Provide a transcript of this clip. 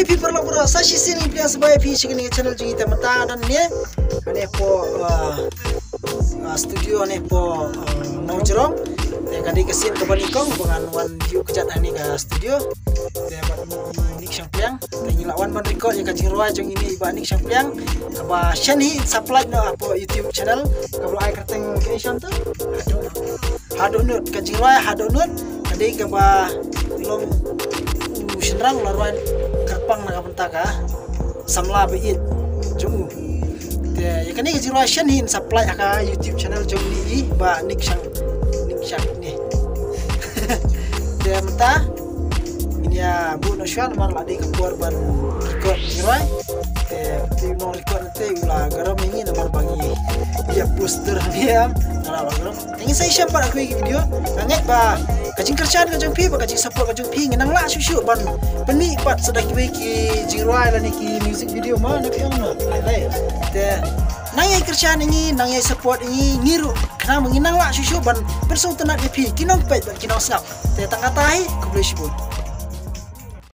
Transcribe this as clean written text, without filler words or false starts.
Sebagai people lo bro, sa sini pilihan sebagai PC kini channel JINGIEID teman dan ni, ane po studio ane po mau jerong, kadi kesin kebanikong dengan one view kejat ane ke studio, buat nik syampiang, tanya lawan ban record yang kajing ruai jong ini iba nik syampiang, kaba shen hi supply no po YouTube channel, kaba ai kerteng creation tu, Dohnud kajing ruai Dohnud, kadi kaba long shenrang laruan kerpang nak pentaka samla beit jong ya kani generation hin supply aka YouTube channel jong ni ba nik syang ni dia menta ini ya bu no shan mar la de kapor ban record girai ti no record te ula garam ini nomor bagi dia poster dia ala garam ini saya share pada aku video ngek ba kajing kerjaan kajing pi ba kajing support kajing pi ngenang la susu ban peni pat sedang ki jirai la ni ki music video mana pi ono lai te nang ai kerjaan ini nang ai support ini ngiru kena menginang la susu ban persong tenak pi kinong pet ban kinong snap te tang katai ku boleh sebut